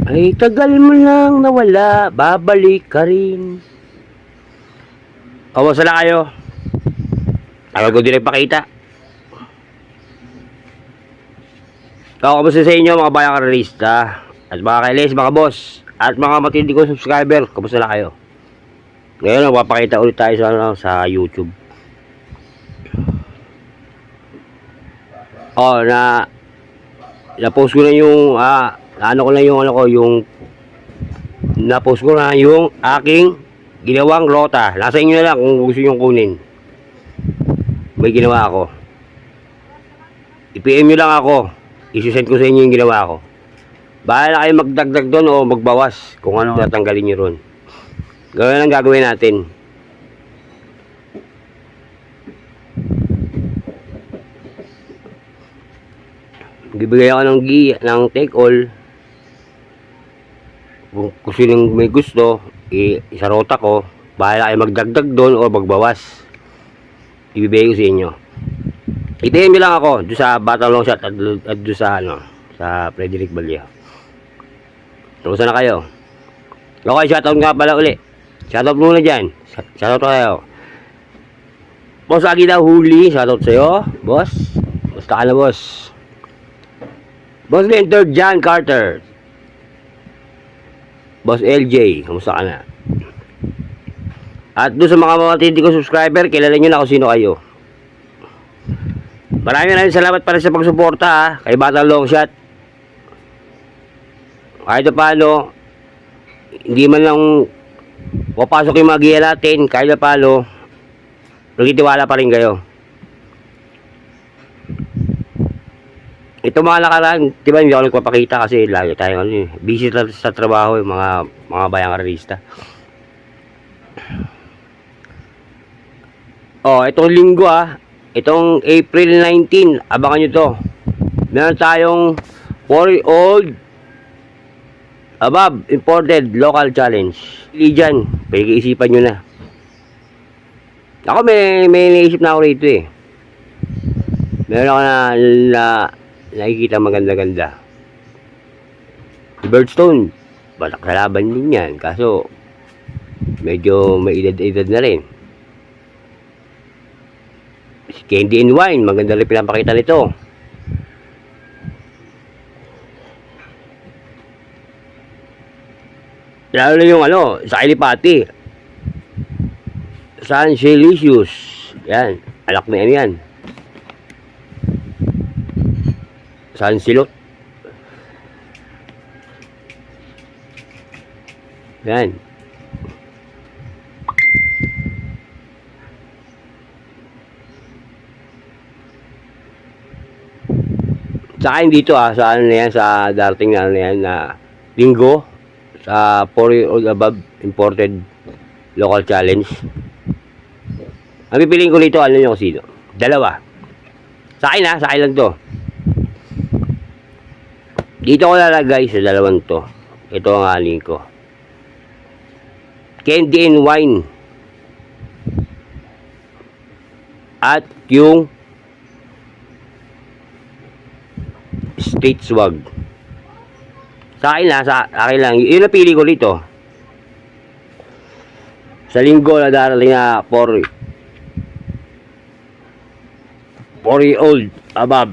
Ay tagal mo lang nawala, babalik ka rin. Kamusta na kayo? Tagal ko din nagpakita. Kamusta sa inyo mga bayang karalista? At mga kailis, mga boss, at mga matindi kong subscriber, kamusta na kayo? Ngayon, magpapakita ulit tayo sa YouTube. Oh, na-post ko na yung na-post ko na yung aking ginawang rota. Nasa inyo na lang kung gusto nyo kunin. May ginawa ako. I-PM nyo lang ako. I-send ko sa inyo yung ginawa ko. Bahala kayo magdagdag doon o magbawas kung ano tatanggalin nyo ron. Gawin ang gagawin natin. Bibigay ako ng take all. Kung sinong may gusto, isarota ko. Bahala kayo magdagdag doon o magbawas. Ibibigay ko sa inyo. I-PM nyo lang ako doon sa Battle Long Shot at doon sa sa Frederick Balya. Kamusta na kayo? Okay, shoutout nga pala uli. Shoutout muna dyan. Shoutout kayo. Boss Agila Huli, shoutout sa'yo. Boss, basta ka na boss. Boss Mentor John Carter. Boss LJ, kamusta ka na? At doon sa mga matindi ko subscriber, kilala nyo na kung sino kayo. Maraming salamat para sa pagsuporta kay Battle Long Shot. Kahit paano, hindi man lang papasok yung mga giya natin, kahit paano, nagtitiwala pa rin kayo. Ito mga nakaraan, diba hindi ako nagpapakita kasi lagi tayo busy sa trabaho yung mga bayang artista. Oh, itong linggo itong April 19, abangan nyo to. Meron tayong 4-year-old above imported local challenge. Hindi dyan, pag-iisipan nyo na. Ako may naisip na ako rito Meron ako na nakikita maganda-ganda. Birdstone, balak sa laban din yan. Kaso, medyo may edad-edad na rin. Candy and Wine, maganda rin pinapakita nito. Lalo na yung sa Ilipati. San Silicious. Yan, alak na yan. San Silot. Yan. Sa akin dito sa sa darating na na linggo sa 4-year-old above imported local challenge. Ang pipiliin ko dito, nyo kung sino? Dalawa. Sa akin sa akin lang to. Dito ko lalagay sa dalawang to. Ito ang aling ko. Candy and Wine. At yung State Swag. Sa akin sa akin lang. Yun ang pili ko dito. Sa linggo na darating na 4-year-old above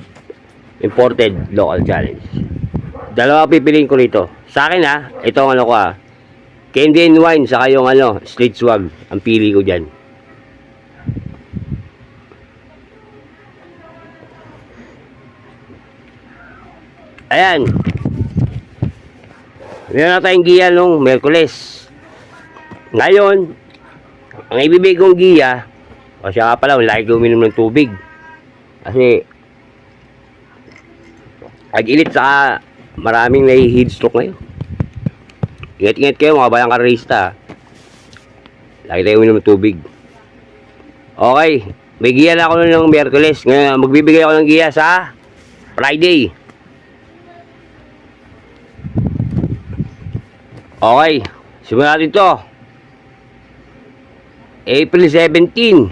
imported local challenge. Dalawa pipiliin ko rito. Sa akin ito ang ko Candy and Wine saka yung State Swag ang pili ko dyan. Ayan. Meron na tayong giya nung Merkules. Ngayon, ang ibibigay kong giya, siya nga pala, lagi ko uminom ng tubig. Kasi, ag-ilit sa maraming heat stroke ngayon. Ingat-ingat kayo mga bayang karalista. Lagi tayo uminom ng tubig. Okay, may giya na ako ng Merkules. Ngayon, magbibigay ako ng giya sa Friday. Okay, simulan natin ito. April 17.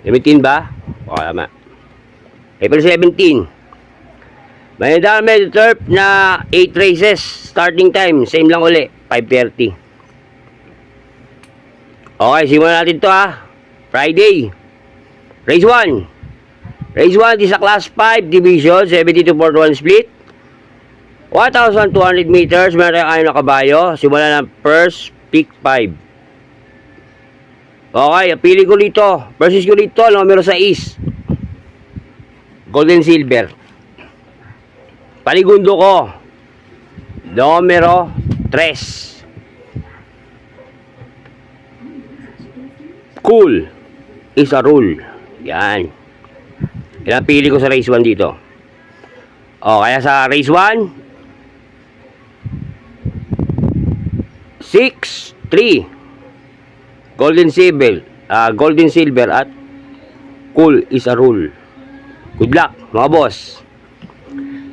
17 ba? O, tama. April 17. May dami turf na 8 races. Starting time, same lang uli, 5:30. Okay, simulan natin to ha. Friday. Race 1. Race 1 is a class 5 division, 72-41 split. 1,200 meters, meron tayong ayon na kabayo. Simulan ng first pick 5. Okay, pili ko dito. Versus ko dito, numero 6. Golden Silver. Paligundo ko. Numero 3. Cool is a rule. Yan. Yan ang pili ko sa race 1 dito. O, kaya sa race 1, 6-3. Golden Silver at Cool is a rule. Good luck, mga boss.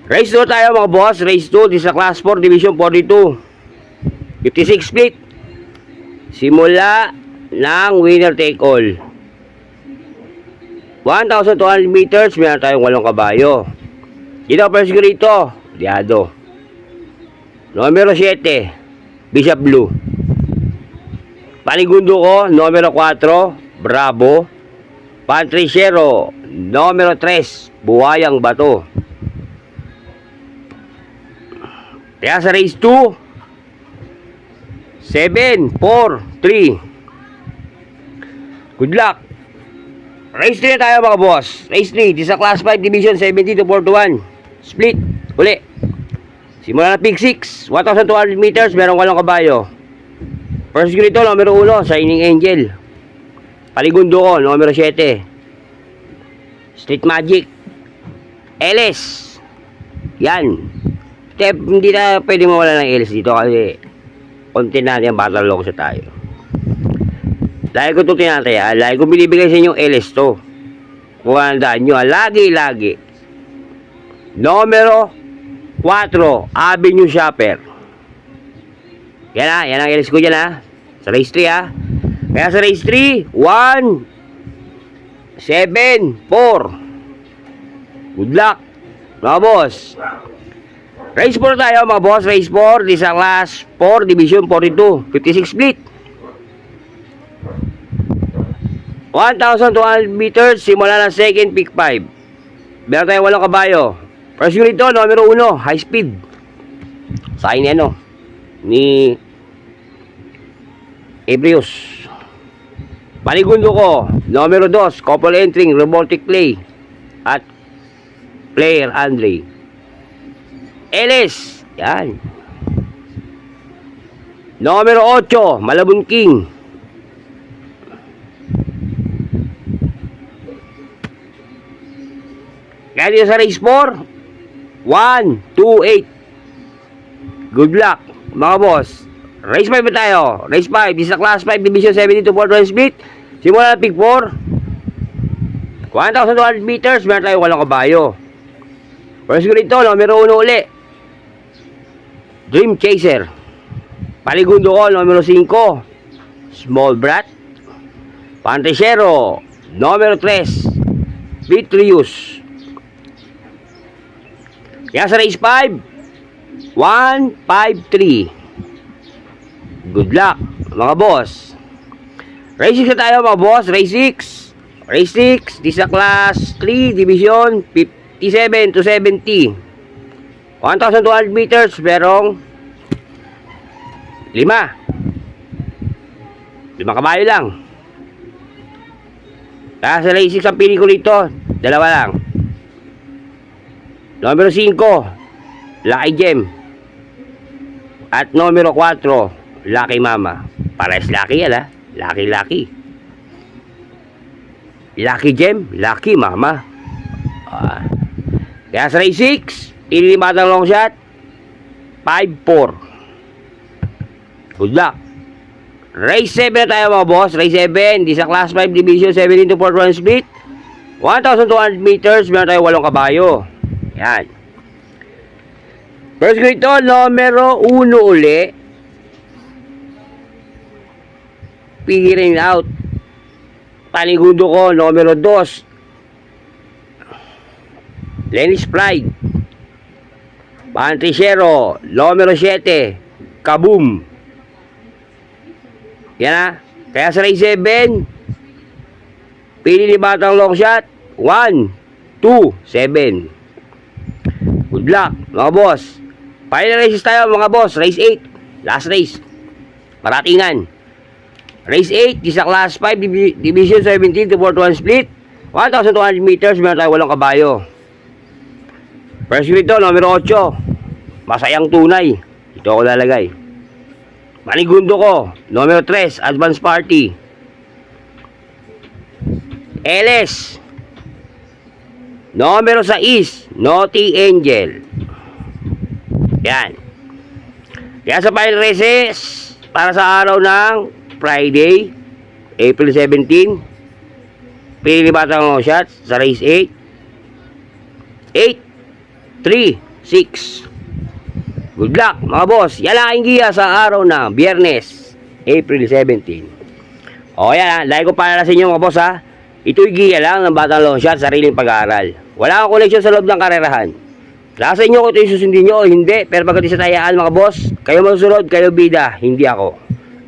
Race 2 tayo, mga boss. Race 2, this is a class 4, division 42. 56 split. Simula ng winner take all. 1,200 meters, meron tayong 8 kabayo. Dito, first ko rito, Diado. Numero 7, Bishop Blue. Panigundo ko, numero 4, Bravo. Pantriciero, numero 3, Buhayang Bato. Kaya sa race 2, 7, 4, 3. Good luck. Race 3 tayo, mga boss. Race 3, this is a class 5 division, 70-41. Split, uli. Simula na pick 6, 1,200 meters, merong 8 kabayo. First ko nito, numero 1, Shining Angel. Paligundo ko, numero 7, Street Magic. LS. Yan. Hindi na pwede mawala ng LS dito kasi konti natin ang battle lock sa tayo. Lagi ko ito tinataya. Lagi ko binibigay sa inyo LS to. Kung handaan nyo, lagi. Numero 4, Avenue Shopper. Yan ang LS ko dyan ha. Sa race 3 ha. Kaya sa race 3, 1, 7, 4. Good luck, mga boss. Race 4 tayo, mga boss. Race 4, this is a class 4, division 42, 56 split. 1,200 meters, simula ng second pick 5. Meron tayong 8 kabayo. First unit ito, numero 1, high speed. Sa akin ni Ebrius. Panigundo ko, numero 2, couple entering, robotic play. At player Andre. LS, yan. Numero 8, Malabon King. Kaya dito sa race 4, 1, 2, 8. Good luck, mga boss. Race 5 tayo. Race 5, this is a class 5, division 72-41 split. Simula na pick 4. 1,200 meters, meron tayo 8 kabayo. First ko rito, numero 1 uli, Dream Chaser. Paligundo ko, numero 5, Small Brat. Pantriciero, numero 3, Vitrius. Kaya sa race 5, 1, 5, 3. Good luck, mga boss. Race 6 na tayo, mga boss. Race 6. Race 6, this is a class 3, division 57 to 70. 1,200 meters, merong 5 kabayo lang. Kaya sa race 6 ang pili ko rito, 2 lang. Numero 5, Lucky Gem. At numero 4, Lucky Mama. Pares lucky yan ha. Lucky. Lucky Gem, Lucky Mama. Kaya sa race 6, ililimatan long shot, 5-4. Good luck. Race 7 na tayo, mga boss. Race 7, this is a class 5 division 17-41 split. 1,200 meters, meron tayo 8 kabayo. Yan. First ko ito, numero 1 uli. Figuring out. Panigundo ko, numero 2, Lenny's Pride. Pantricero, numero 7, Kaboom. Yan na. Kaya sa race 7, pili ni Batang Longshot, 1, 2, 7. Good luck, mga boss. Final races tayo, mga boss. Race 8, last race. Paratingan. Race 8, isa class 5, division 17 to 41 split. 1,200 meters, meron tayo 8 kabayo. First wheel ito, numero 8. Masayang tunay. Ito ako lalagay. Manigundo ko, numero 3, Advance Party. LS, numero 6, Naughty Angel. Yan. Kaya sa final races, para sa araw ng Friday, April 17, pili ni Batang Longshot sa race 8. 8, 3, 6. Good luck, mga boss. Yan lang ang giya sa araw ng Biyernes, April 17. O yan, dahil ko para sa inyo, mga boss, ha. Ito'y giya lang ng Batang Longshot, sariling pag-aaral. Wala akong koneksyon sa loob ng karerahan. Nasa inyo kung ito'y susundin nyo o hindi, pero pagdating sa tayaan, mga boss, kayo masusunod, kayo bida, hindi ako.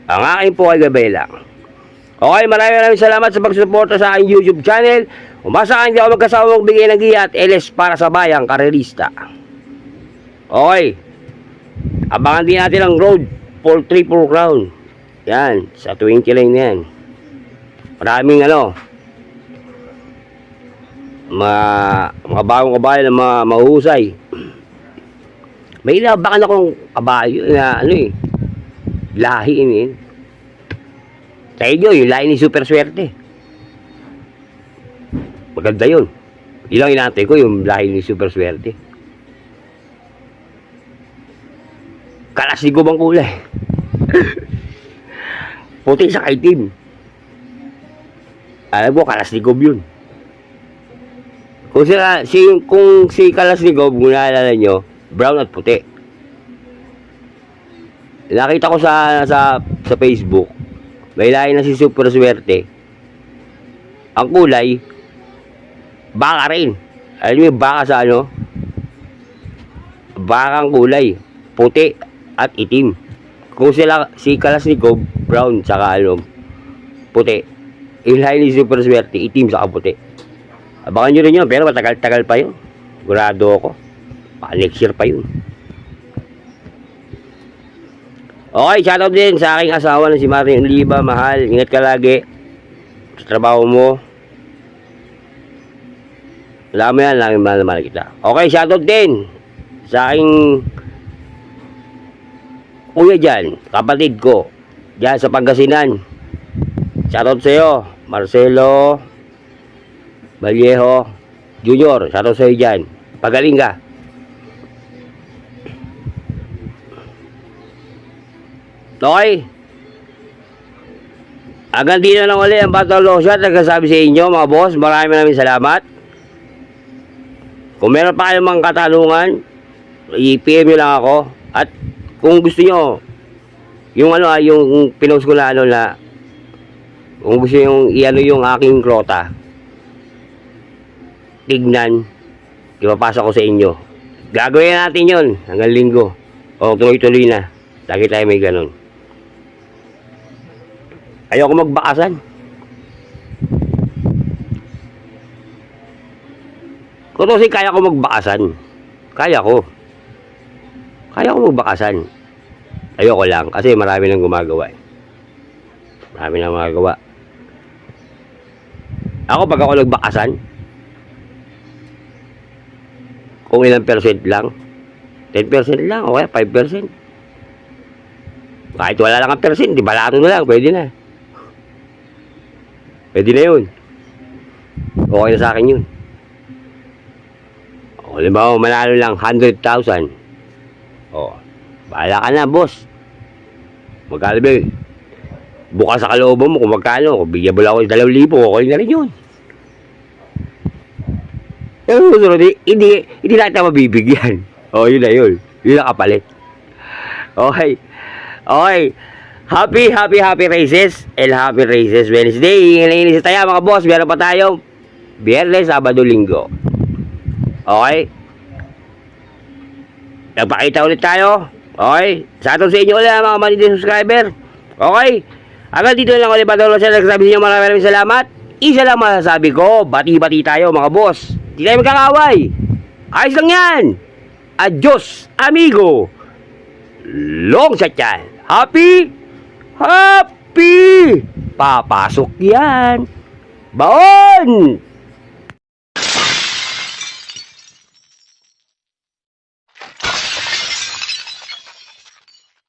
Ang akin po ay gabay lang. Okay, maraming salamat sa pagsuporta sa aking YouTube channel. Umasa ka hindi ako magkasama magbigay ng giya at LS para sa bayang karerista. Okay. Abangan din natin ang road for Triple Crown. Yan, sa 20 lane yan. Maraming mga bagong kabayo na mahusay. May ilabakan akong kabayo na lahi yun. Sa inyo, yung lahi ni Super Swerte. Maganda yun. Yun ang inantay ko, yung lahi ni Super Swerte. Kalasigob ang kulay. Puti sa itim. Alam mo, kalasigob yun. Kung si Kalasigob, kung naalala nyo, brown at puti. Nakita ko sa Facebook, may lahi na si Super Swerte. Ang kulay, baka rin. Alam mo, baka sa bakang kulay, puti at itim. Kung si Kalasigob, brown, saka puti. Ilahi ni Super Swerte, itim saka puti. Abangan nyo rin yun, pero matagal-tagal pa yun. Sigurado ako. Baka next year pa yun. Okay, shoutout din sa aking asawa na si Martin Oliva. Mahal, ingat ka lagi sa trabaho mo. Alam mo yan, laging mahal na mahal kita. Okay, shoutout din sa aking kuya dyan, kapatid ko dyan sa Pangasinan. Shoutout sa iyo, Marcelo Vallejo Junior. Shoutout sa iyo dyan. Pagaling ka. Okay. Hanggang dito na lang ulit ang Batang Longshot. Nagsasabi sa inyo, mga boss, maraming salamat. Kung meron pa kayong mga katanungan, i-PM nyo lang ako. At kung gusto nyo, yung yung pinost ko na kung gusto nyo yung aking krota, tignan, ipapasa ko sa inyo. Gagawin natin yun hanggang linggo. O tuloy-tuloy na. Lagi tayo may ganun. Ayoko magbakasan. Kung kasi kaya ko magbakasan. Kaya ko magbakasan. Ayoko lang kasi marami nang gumagawa. Marami nang magagawa. Ako pag ako nagbakasan, kung ilang percent lang, 10% lang, o kaya 5%. Kahit wala lang ang percent, di balato na lang, pwede na. Pwede na yun. Okay na sa akin yun. O, halimbawa, manalo lang 100,000. O, bahala ka na, boss. Magkano ba yun? Bukas sa kalooban mo kung magkano. Kung bigyan mo lang ako 2,000, okay na rin yun. Pero susunod, hindi natin mabibigyan. O, yun na yun. Yun na kapalit. Okay. Okay. Happy races. El happy races Wednesday. Inginis tayo mga boss. Meron pa tayo Biyernes, Sabado, Linggo. Okay. nagpakita ulit tayo. Okay? Sa atin sa inyo ulit mga manitid subscriber. Okay? Hanggang dito lang ulit Batang Long Shot. Nagsasabi sa inyo maraming salamat. Isa lang masasabi ko, bati-bati tayo mga boss. Hindi tayo magkakaway. Ayos lang yan. Adios, amigo. Long Shot yan. Happy? Happy! Papasok yan. Baon!